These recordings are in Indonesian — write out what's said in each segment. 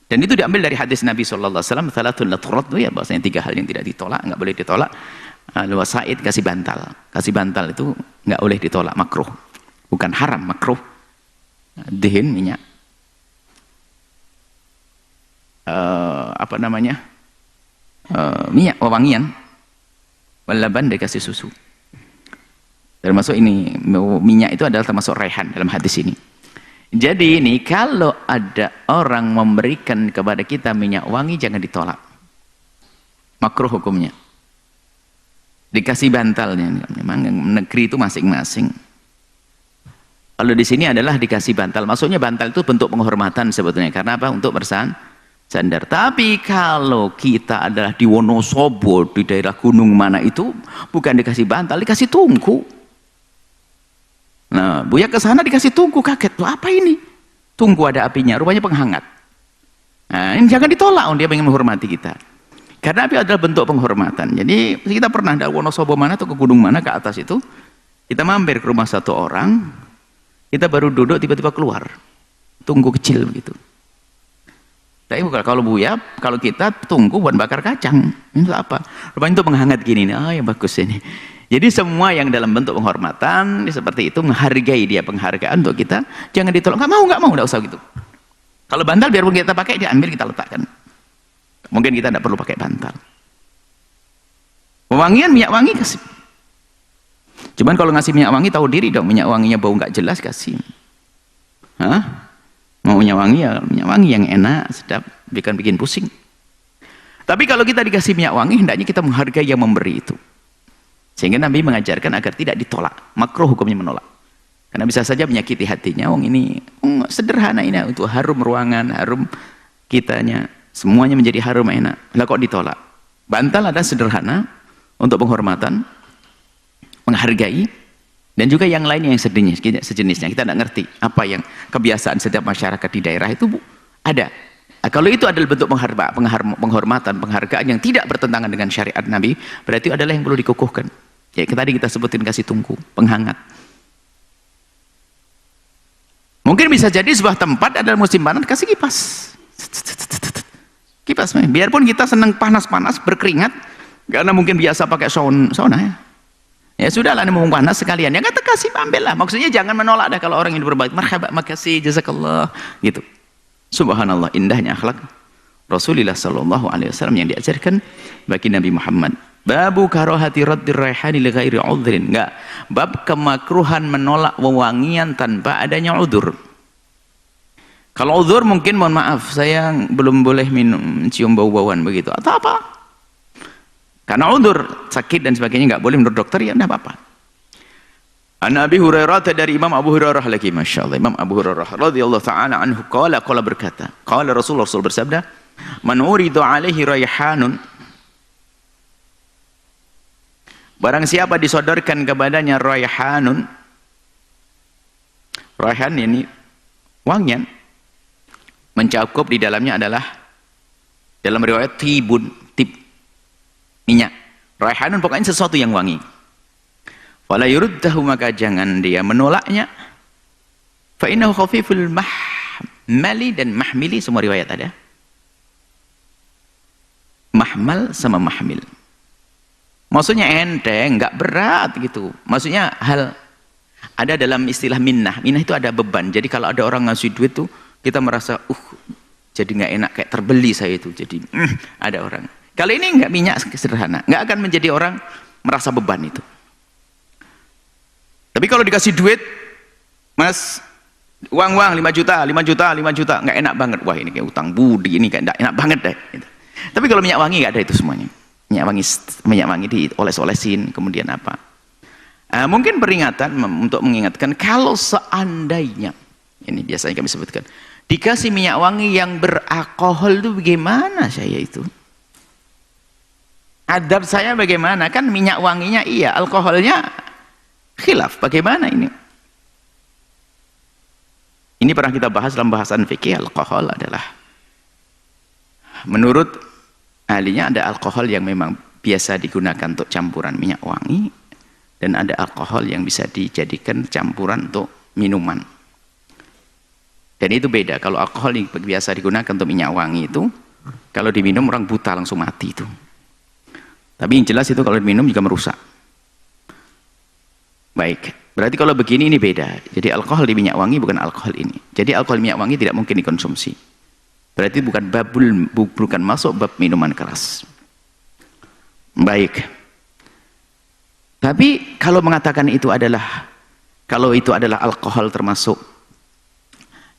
Dan itu diambil dari hadis Nabi SAW, thalathun la turad, ya, bahwasanya 3 hal yang tidak ditolak, nggak boleh ditolak. Al-wasaid, kasih bantal. Kasih bantal itu nggak boleh ditolak, makruh. Bukan haram, makruh. Dihin, minyak. Apa namanya? Minyak wewangian. Walaban dikasih susu. Termasuk ini, minyak itu adalah termasuk raihan dalam hadis ini. Jadi ini kalau ada orang memberikan kepada kita minyak wangi, jangan ditolak. Makruh hukumnya. Dikasih bantalnya. Memang negeri itu masing-masing. Kalau di sini adalah dikasih bantal. Maksudnya bantal itu bentuk penghormatan sebetulnya. Karena apa? Untuk bersandar. Tapi kalau kita adalah di Wonosobo, di daerah gunung mana itu, bukan dikasih bantal, dikasih tungku. Nah, Buya ke sana dikasih tungku, kaget. Loh, apa ini? Tungku ada apinya, rupanya penghangat. Nah, ini jangan ditolak, dia ingin menghormati kita. Karena api adalah bentuk penghormatan. Jadi kita pernah dari Wonosobo mana atau ke gunung mana ke atas itu, kita mampir ke rumah satu orang, kita baru duduk tiba-tiba keluar. Tungku kecil begitu. Tapi kalau Buya, kalau kita tungku buat bakar kacang, itu apa? Rupanya itu penghangat gini. Oh, yang bagus ini. Jadi semua yang dalam bentuk penghormatan seperti itu, menghargai dia, penghargaan untuk kita, jangan ditolak. Nggak mau, nggak usah gitu. Kalau bantal biarpun kita pakai, dia ambil, kita letakkan. Mungkin kita tidak perlu pakai bantal. Wangian, minyak wangi kasih. Cuman kalau ngasih minyak wangi tahu diri dong, minyak wanginya bau nggak jelas kasih. Hah? Mau minyak wangi ya minyak wangi yang enak, sedap, bikin pusing. Tapi kalau kita dikasih minyak wangi, hendaknya kita menghargai yang memberi itu. Sehingga Nabi mengajarkan agar tidak ditolak. Makruh hukumnya menolak. Karena bisa saja menyakiti hatinya. Ini sederhana ini untuk harum ruangan, harum kitanya. Semuanya menjadi harum enak. Lah kok ditolak? Bantal ada sederhana untuk penghormatan, menghargai, dan juga yang lainnya yang sejenisnya. Kita tidak ngerti apa yang kebiasaan setiap masyarakat di daerah itu ada. Nah, kalau itu adalah bentuk penghormatan, penghargaan yang tidak bertentangan dengan syariat Nabi, berarti adalah yang perlu dikukuhkan. Ya, tadi kita sebutin kasih tungku, penghangat. Mungkin bisa jadi sebuah tempat adalah musim panas, kasih kipas. Kipas, biarpun kita senang panas-panas, berkeringat, karena mungkin biasa pakai sauna ya. Ya sudahlah, ini mumpung panas sekalian. Ya kata kasih, ambillah. Maksudnya jangan menolak dah kalau orang ini berbaik. Marhaba, makasih, jazakallah, gitu. Subhanallah, indahnya akhlak Rasulullah SAW yang diajarkan bagi Nabi Muhammad. Babu karohati raddir raihani li ghairi udhrin. Enggak, bab kemakruhan menolak wewangian tanpa adanya udzur. Kalau udzur mungkin mohon maaf, saya belum boleh cium bau-bauan begitu atau apa, karena udzur sakit dan sebagainya nggak boleh menurut dokter, ya enggak apa-apa. An Abi Hurairah, dari Imam Abu Hurairah lagi, Masya Allah, Imam Abu Hurairah radhiyallahu ta'ala anhu qala berkata, qala Rasul bersabda, man uridu alaihi raihanun, barang siapa disodorkan kepadanya raihanun, raihan ini wangian, mencakup di dalamnya adalah, dalam riwayat tibun, tib, minyak. Raihanun pokoknya sesuatu yang wangi. Fala yuruddahu, maka jangan dia menolaknya. Fa innahu khafiful mahmali dan mahmili, semua riwayat ada. Mahmal sama mahmil. Maksudnya enteng, enggak berat gitu. Maksudnya hal ada dalam istilah minnah. Minnah itu ada beban. Jadi kalau ada orang ngasih duit tuh, kita merasa jadi nggak enak, kayak terbeli saya itu. Jadi ada orang. Kalau ini enggak, minyak sederhana, nggak akan menjadi orang merasa beban itu. Tapi kalau dikasih duit, Mas, uang 5 juta, nggak enak banget. Wah, ini kayak utang budi, ini kayak nggak enak banget deh. Gitu. Tapi kalau minyak wangi nggak ada itu semuanya. Minyak wangi dioles-olesin, kemudian apa? Mungkin peringatan untuk mengingatkan, kalau seandainya, ini biasanya kami sebutkan, dikasih minyak wangi yang beralkohol itu bagaimana saya itu? Adab saya bagaimana? Kan minyak wanginya iya, alkoholnya khilaf, bagaimana ini? Ini pernah kita bahas dalam bahasan fikih. Alkohol adalah, menurut ahlinya, ada alkohol yang memang biasa digunakan untuk campuran minyak wangi, dan ada alkohol yang bisa dijadikan campuran untuk minuman. Dan itu beda. Kalau alkohol yang biasa digunakan untuk minyak wangi itu, kalau diminum orang buta langsung mati itu. Tapi yang jelas itu kalau diminum juga merusak. Baik, berarti kalau begini ini beda. Jadi alkohol di minyak wangi bukan alkohol ini. Jadi alkohol minyak wangi tidak mungkin dikonsumsi. Berarti bukan masuk bab minuman keras. Baik. Tapi kalau mengatakan itu adalah alkohol termasuk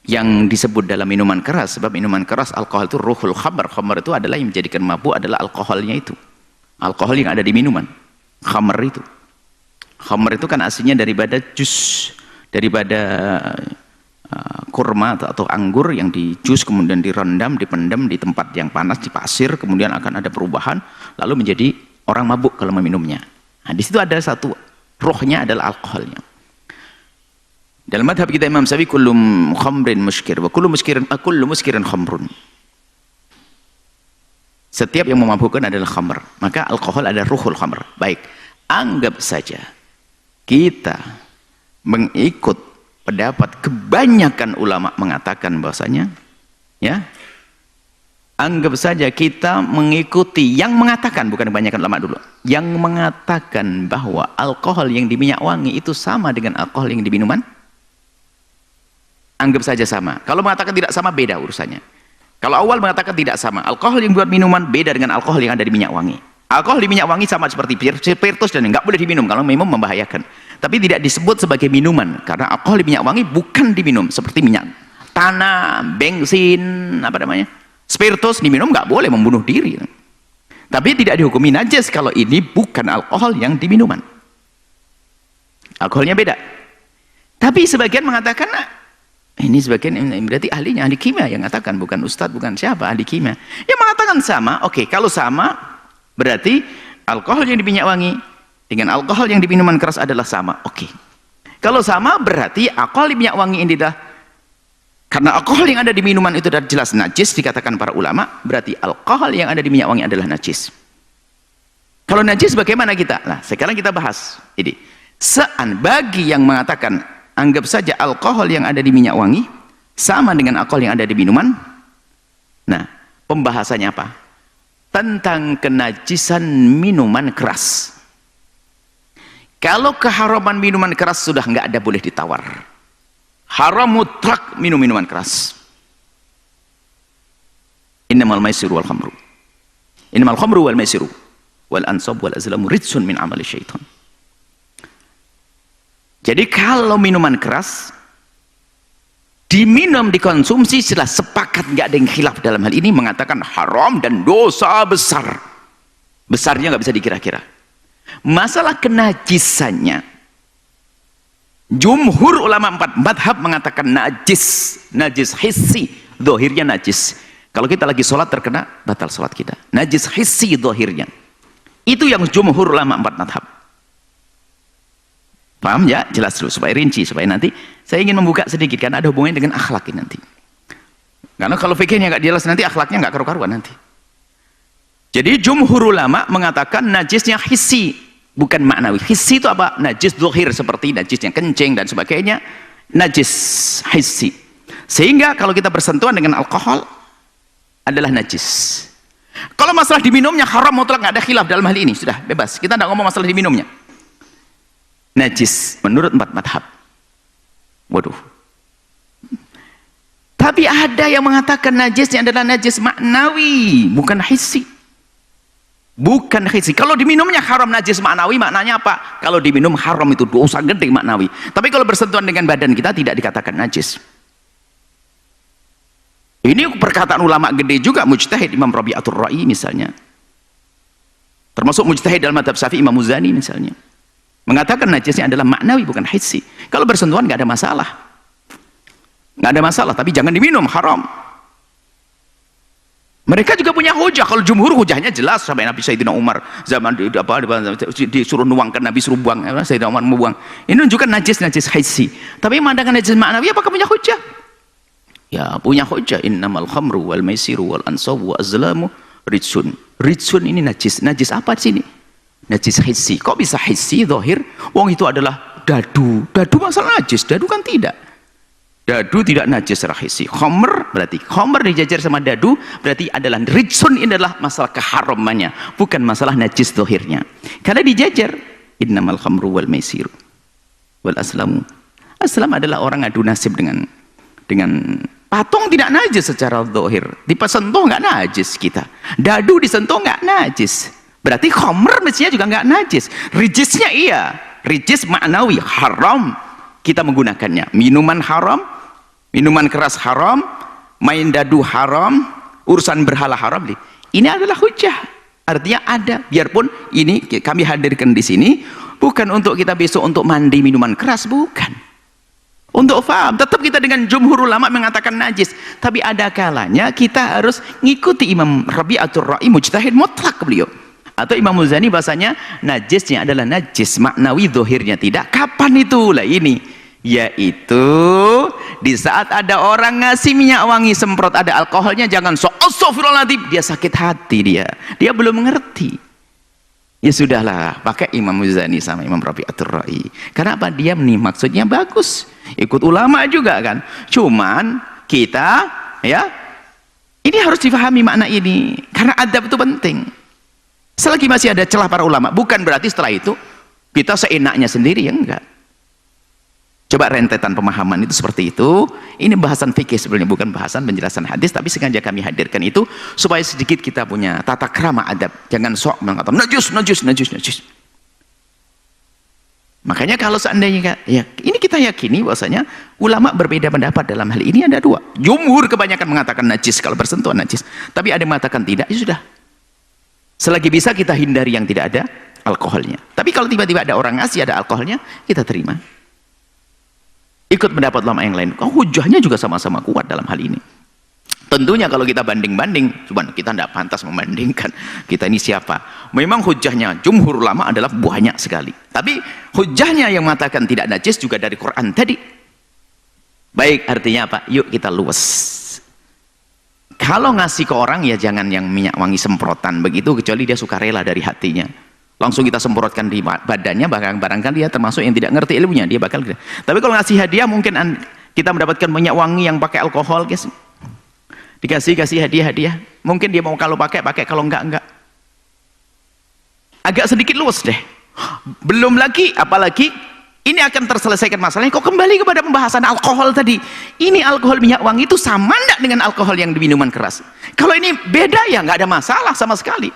yang disebut dalam minuman keras, sebab minuman keras alkohol itu ruhul khamr. Khamr itu adalah yang menjadikan mabuk adalah alkoholnya itu. Alkohol yang ada di minuman. Khamr itu. Khamr itu kan aslinya daripada jus, daripada kurma atau anggur yang di jus kemudian direndam, dipendam di tempat yang panas, di pasir, kemudian akan ada perubahan lalu menjadi orang mabuk kalau meminumnya. Nah, di situ ada satu rohnya adalah alkoholnya. Dalam madhab kita Imam Syafi'i kullu khamrin muskir wa kullu muskirin khamrun. Setiap yang memabukkan adalah khamr. Maka alkohol adalah ruhul khamr. Baik, anggap saja kita mengikut pendapat kebanyakan ulama mengatakan bahwasanya, ya, anggap saja kita mengikuti yang mengatakan, bukan kebanyakan ulama dulu, yang mengatakan bahwa alkohol yang di minyak wangi itu sama dengan alkohol yang di minuman. Anggap saja sama. Kalau mengatakan tidak sama, beda urusannya. Kalau awal mengatakan tidak sama, alkohol yang buat minuman beda dengan alkohol yang ada di minyak wangi. Alkohol di minyak wangi sama seperti spiritus dan nggak boleh diminum kalau minum membahayakan. Tapi tidak disebut sebagai minuman karena alkohol di minyak wangi bukan diminum seperti minyak tanah, bensin, apa namanya, spiritus diminum nggak boleh, membunuh diri. Tapi tidak dihukumi najis kalau ini bukan alkohol yang di minuman. Alkoholnya beda. Tapi sebagian mengatakan ini sebagian berarti ahlinya, ahli kimia yang mengatakan, bukan ustadz, bukan siapa, ahli kimia yang mengatakan sama. Oke, kalau sama berarti alkohol yang di minyak wangi dengan alkohol yang di minuman keras adalah sama. Oke, kalau sama berarti alkohol di minyak wangi ini dah, karena alkohol yang ada di minuman itu sudah jelas najis dikatakan para ulama, berarti alkohol yang ada di minyak wangi adalah najis. Kalau najis bagaimana kita? Nah, sekarang kita bahas ini. Bagi yang mengatakan anggap saja alkohol yang ada di minyak wangi sama dengan alkohol yang ada di minuman. Nah, pembahasannya apa? Tentang kenajisan minuman keras. Kalau keharaman minuman keras sudah nggak ada boleh ditawar. Haram mutlak minum minuman keras. Innamal maisiru wal khamru. Innamal khamru wal maisiru wal ansab wal azlamu rijsun min amali syaitan. Jadi kalau minuman keras diminum, dikonsumsi, sudah sepakat, nggak ada yang khilaf dalam hal ini, mengatakan haram dan dosa besar. Besarnya nggak bisa dikira-kira. Masalah kenajisannya, jumhur ulama 4 madhab mengatakan najis, najis hissi, dohirnya najis. Kalau kita lagi sholat terkena, batal sholat kita. Najis hissi dohirnya. Itu yang jumhur ulama 4 madhab. Paham ya? Jelas dulu supaya rinci, supaya nanti saya ingin membuka sedikit karena ada hubungannya dengan akhlak ini nanti. Karena kalau fikihnya nggak jelas nanti akhlaknya nggak karu-karuan nanti. Jadi jumhur ulama mengatakan najisnya hissi, bukan maknawi. Hissi itu apa? Najis dohir seperti najisnya kencing dan sebagainya. Najis hissi. Sehingga kalau kita bersentuhan dengan alkohol adalah najis. Kalau masalah diminumnya haram mutlak, nggak ada khilaf dalam hal ini, sudah bebas. Kita nggak ngomong masalah diminumnya. Najis menurut 4 madhab. Waduh. Tapi ada yang mengatakan najisnya adalah najis maknawi, bukan hissi. Bukan hissi. Kalau diminumnya haram najis maknawi, maknanya apa? Kalau diminum haram itu dosa gede maknawi. Tapi kalau bersentuhan dengan badan kita tidak dikatakan najis. Ini perkataan ulama gede juga, mujtahid Imam Rabi'atul Ra'i misalnya. Termasuk mujtahid dalam madhab Syafi'i Imam Muzani misalnya. Mengatakan najisnya adalah maknawi bukan hissi. Kalau bersentuhan nggak ada masalah, nggak ada masalah. Tapi jangan diminum, haram. Mereka juga punya hujah. Kalau jumhur hujahnya jelas, sampai Nabi Sayyidina Umar zaman disuruh nuangkan, Nabi suruh buang, Sayyidina Umar membuang. Ini menunjukkan najis hissi. Tapi memandangkan najis maknawi, apakah punya hujah? Ya punya hujah. Innamal khamru wal maisiru wal ansabu wal azlamu rijsun. Rijsun ini najis. Najis apa di sini? Najis hissi. Kok bisa hissi, zahir? Wong itu adalah dadu. Dadu masalah najis. Dadu kan tidak. Dadu tidak najis secara hissi. Khamr berarti khamr dijajar sama dadu berarti adalah rijsun, ini adalah masalah keharamannya, bukan masalah najis zahirnya. Karena dijajar innamal khamru wal maisir wal aslamu. Aslam adalah orang adu nasib dengan patung, tidak najis secara zahir. Disentuh nggak najis kita. Dadu disentuh nggak najis. Berarti khamr mestinya juga nggak najis. Rijisnya iya. Rijis maknawi haram kita menggunakannya. Minuman haram, minuman keras haram, main dadu haram, urusan berhala haram. Ini adalah hujah. Artinya ada. Biarpun ini kami hadirkan di sini bukan untuk kita besok untuk mandi minuman keras, bukan. Untuk faham, tetap kita dengan jumhur ulama mengatakan najis. Tapi ada kalanya kita harus ngikuti Imam Rabi'atul Ra'i mujtahid mutlak beliau. Atau Imam Muzani bahasanya najisnya adalah najis maknawi, zahirnya tidak. Kapan itu? Lah ini. Yaitu di saat ada orang ngasih minyak wangi semprot ada alkoholnya, jangan astagfirullahaladzim, dia sakit hati, dia belum mengerti. Ya sudahlah, pakai Imam Muzani sama Imam Rabi'atul Ra'i. Karena apa? Dia nih maksudnya bagus, ikut ulama juga kan. Cuman kita ya ini harus difahami makna ini, karena adab itu penting. Selagi masih ada celah para ulama, bukan berarti setelah itu kita seenaknya sendiri, ya enggak. Coba rentetan pemahaman itu seperti itu. Ini bahasan fikih sebenarnya, bukan bahasan penjelasan hadis, tapi sengaja kami hadirkan itu supaya sedikit kita punya tata krama adab. Jangan sok mengatakan najis. Makanya kalau seandainya ya ini kita yakini bahwasanya ulama berbeda pendapat dalam hal ini ada dua. Jumhur kebanyakan mengatakan najis kalau bersentuhan najis, tapi ada yang mengatakan tidak. Ya sudah. Selagi bisa kita hindari yang tidak ada alkoholnya. Tapi kalau tiba-tiba ada orang ngasih ada alkoholnya, kita terima. Ikut pendapat ulama yang lain. Hujahnya juga sama-sama kuat dalam hal ini. Tentunya kalau kita banding-banding, cuman kita tidak pantas membandingkan. Kita ini siapa? Memang hujahnya jumhur ulama adalah banyak sekali. Tapi hujahnya yang mengatakan tidak najis juga dari Quran tadi. Baik, artinya apa? Yuk kita luas. Kalau ngasih ke orang ya jangan yang minyak wangi semprotan begitu, kecuali dia suka rela dari hatinya. Langsung kita semprotkan di badannya, barangkali dia termasuk yang tidak ngerti ilmunya, dia bakal. Tapi kalau ngasih hadiah mungkin kita mendapatkan minyak wangi yang pakai alkohol, guys. Kasih hadiah. Mungkin dia mau kalau pakai, kalau enggak. Agak sedikit luas deh. Belum lagi, apalagi ini akan terselesaikan masalahnya. Kok kembali kepada pembahasan alkohol tadi? Ini alkohol minyak wangi itu sama enggak dengan alkohol yang di minuman keras? Kalau ini beda ya nggak ada masalah sama sekali.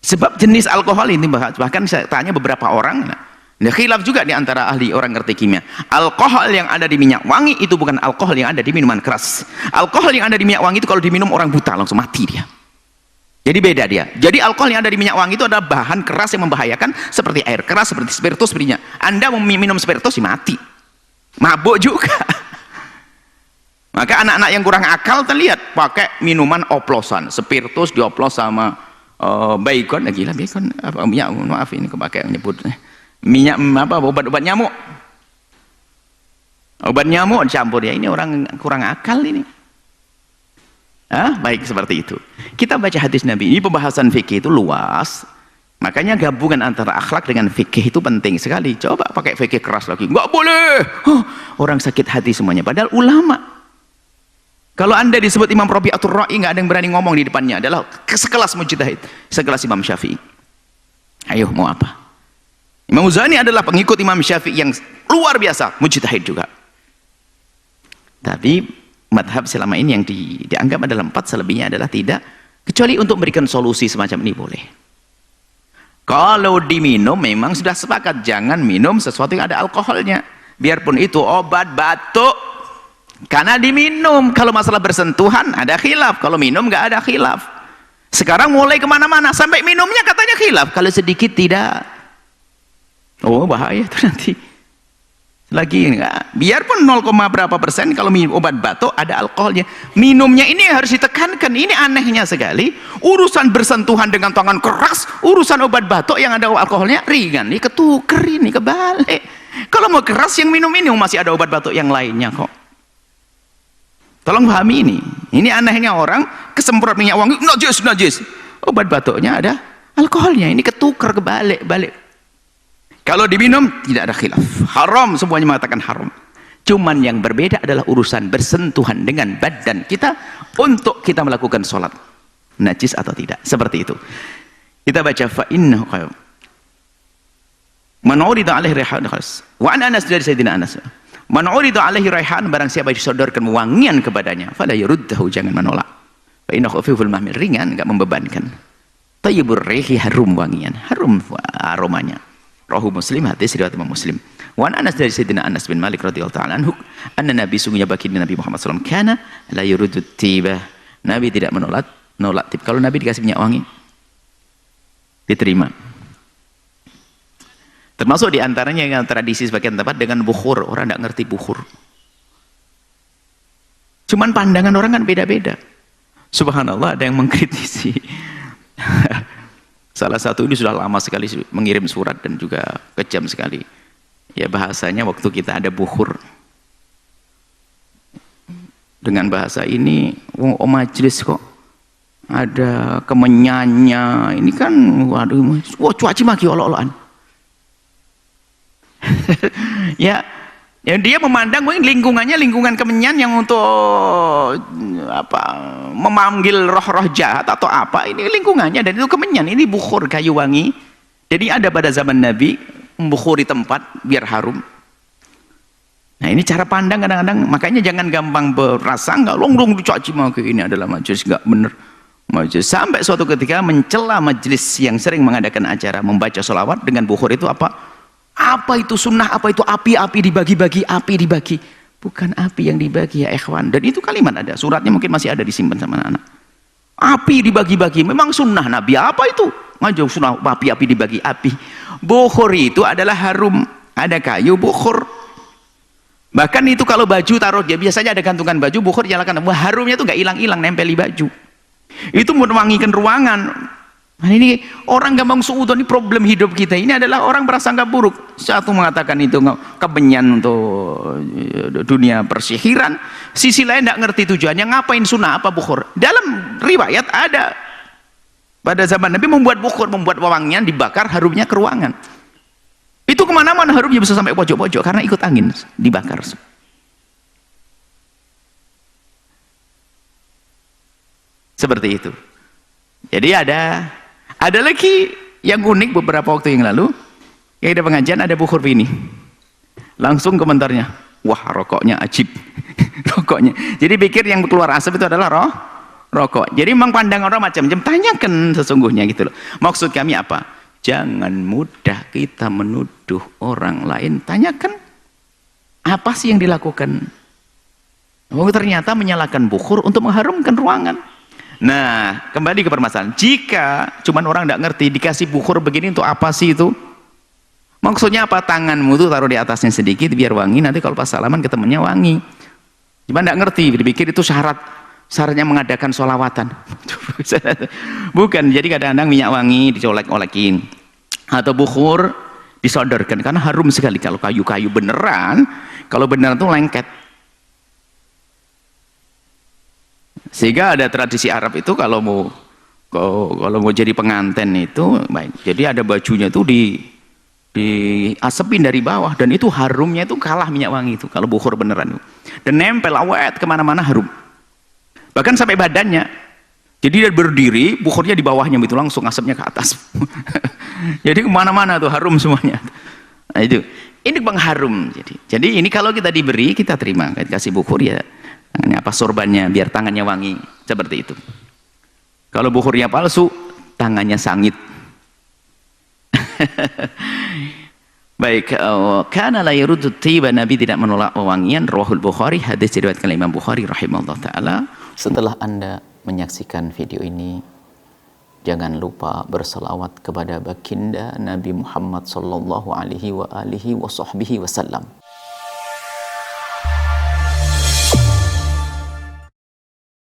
Sebab jenis alkohol ini bahkan saya tanya beberapa orang, khilaf juga di antara ahli orang ngerti kimia. Alkohol yang ada di minyak wangi itu bukan alkohol yang ada di minuman keras. Alkohol yang ada di minyak wangi itu kalau diminum orang buta langsung mati dia. Jadi beda dia. Jadi alkohol yang ada di minyak wangi itu adalah bahan keras yang membahayakan seperti air keras, seperti spiritus sepertinya. Anda minum spiritus mati. Mabuk juga. Maka anak-anak yang kurang akal terlihat pakai minuman oplosan, spiritus dioplos sama baygon, gila baygon apa minyak, maaf ini kepakai nyebut minyak apa obat-obat nyamuk. Obat nyamuk campur ya, ini orang kurang akal ini. Baik seperti itu. Kita baca hadis Nabi. Ini pembahasan fikih itu luas. Makanya gabungan antara akhlak dengan fikih itu penting sekali. Coba pakai fikih keras lagi, nggak boleh. Orang sakit hati semuanya. Padahal ulama. Kalau anda disebut Imam Rabi'atul Ra'i, nggak ada yang berani ngomong di depannya. Adalah sekelas mujtahid, sekelas Imam Syafi'i. Ayo mau apa? Imam Muzani adalah pengikut Imam Syafi'i yang luar biasa, mujtahid juga. Tapi madhab selama ini yang dianggap adalah 4, selebihnya adalah tidak. Kecuali untuk memberikan solusi semacam ini boleh. Kalau diminum memang sudah sepakat, jangan minum sesuatu yang ada alkoholnya. Biarpun itu obat batuk. Karena diminum. Kalau masalah bersentuhan ada khilaf, kalau minum nggak ada khilaf. Sekarang mulai kemana-mana, sampai minumnya katanya khilaf, kalau sedikit tidak. Oh bahaya itu nanti. Lagi enggak, biarpun 0, berapa persen kalau minum obat batuk ada alkoholnya. Minumnya ini harus ditekankan. Ini anehnya sekali. Urusan bersentuhan dengan tangan keras, urusan obat batuk yang ada alkoholnya ringan. Ini ketuker, ini kebalik. Kalau mau keras yang minum ini masih ada obat batuk yang lainnya kok. Tolong pahami ini. Ini anehnya orang kesemprot minyak wangi, najis. Obat batuknya ada alkoholnya. Ini ketukar kebalik-balik. Kalau diminum tidak ada khilaf. Haram, semuanya mengatakan haram. Cuman yang berbeda adalah urusan bersentuhan dengan badan kita untuk kita melakukan sholat. Najis atau tidak. Seperti itu. Kita baca fa'innahu qayyum. Man urida alaihi raihan khalas. Wa an Anas dari Sayyidina Anas. Man urida alaihi raihan, barang siapa disodorkan wangian kepadanya, fala yuruddahu, jangan menolak. Fa innahu khafiful mahmil, ringan, enggak membebankan. Tayyibur rihi, harum wangian, harum aromanya. Rawahu Muslim, hadis riwayat Imam Muslim. Wa an Anas dari Sayyidina Anas bin Malik radhiyallahu ta'ala anhu, anna Nabi sungguhnya baginda Nabi Muhammad SAW kana la yuridu tibah. Nabi tidak menolak tib. Kalau Nabi dikasih minyak wangi, diterima. Termasuk diantaranya yang tradisi sebagian tempat dengan bukhur. Orang tidak ngerti bukhur. Cuman pandangan orang kan beda-beda. Subhanallah, ada yang mengkritisi. Salah satu ini sudah lama sekali mengirim surat dan juga kejam sekali. Ya bahasanya waktu kita ada bukhur. Dengan bahasa ini, oh majelis kok ada kemenyannya. Ini kan, waduh, cuaci maki olok-olokan. Ya dia memandang mungkin lingkungannya lingkungan kemenyan yang untuk apa, memanggil roh-roh jahat atau apa, ini lingkungannya, dan itu kemenyan, ini bukhur kayu wangi. Jadi ada pada zaman Nabi membukhuri tempat biar harum. Nah ini cara pandang kadang-kadang, makanya jangan gampang berasa enggak long dicaci maki ini adalah majelis enggak benar. Majelis sampai suatu ketika mencela majelis yang sering mengadakan acara membaca sholawat dengan bukhur itu apa? Apa itu sunnah, apa itu api dibagi-bagi, api dibagi. Bukan api yang dibagi ya ikhwan. Dan itu kalimat ada, suratnya mungkin masih ada disimpan sama anak-anak. Api dibagi-bagi, memang sunnah Nabi apa itu? Maju sunnah api dibagi, api. Bukhur itu adalah harum, ada kayu bukhur. Bahkan itu kalau baju taruh dia, biasanya ada gantungan baju, bukhur nyalakan, harumnya itu nggak hilang-hilang, nempel di baju. Itu mewangikan ruangan. Nah, ini orang gampang suudzon, ini problem hidup kita. Ini adalah orang prasangka buruk. Satu mengatakan itu kebenyan untuk dunia persihiran, sisi lain tidak ngerti tujuannya, ngapain sunnah apa bukhur. Dalam riwayat ada pada zaman Nabi membuat bukhur, membuat wewangian, dibakar, harumnya ke ruangan. Itu kemana-mana harumnya bisa sampai pojok-pojok karena ikut angin dibakar. Seperti itu. Jadi ada lagi yang unik beberapa waktu yang lalu, yang ada pengajian ada bukhur ini. Langsung komentarnya, wah rokoknya ajib. Rokoknya. Jadi pikir yang keluar asap itu adalah rokok. Jadi memang pandang orang macam-macam. Tanyakan sesungguhnya gitu loh. Maksud kami apa? Jangan mudah kita menuduh orang lain. Tanyakan apa sih yang dilakukan. Oh, ternyata menyalakan bukhur untuk mengharumkan ruangan. Nah, kembali ke permasalahan. Jika cuman orang tidak ngerti, dikasih bukhur begini untuk apa sih itu? Maksudnya apa? Tanganmu tuh taruh di atasnya sedikit biar wangi, nanti kalau pas salaman ke temannya wangi. Cuma tidak ngerti, dipikir itu syaratnya mengadakan sholawatan. Bukan, jadi kadang-kadang minyak wangi dicolek-olekin atau bukhur disodorkan karena harum sekali. Kalau kayu-kayu beneran, kalau beneran tuh lengket. Sehingga ada tradisi Arab itu kalau mau jadi pengantin itu baik. Jadi ada bajunya itu diasepin dari bawah dan itu harumnya itu kalah minyak wangi itu kalau bukhur beneran itu. Dan nempel awet kemana-mana harum. Bahkan sampai badannya. Jadi dia berdiri, bukhurnya di bawahnya itu langsung asapnya ke atas. Jadi kemana-mana tuh harum semuanya. Nah itu, ini pengharum. Jadi ini kalau kita diberi kita terima. Kasih bukhur ya. Tangannya apa sorbannya biar tangannya wangi, seperti itu. Kalau bukhurnya palsu, tangannya sangit. Baik, karena la yuruddu tiba, Nabi tidak menolak wewangian. Rawahul Bukhari, hadis diriwayatkan oleh Imam Bukhari rahimahullah taala. Setelah Anda menyaksikan video ini, jangan lupa berselawat kepada baginda Nabi Muhammad sallallahu alaihi wa alihi wa sahbihi wasallam.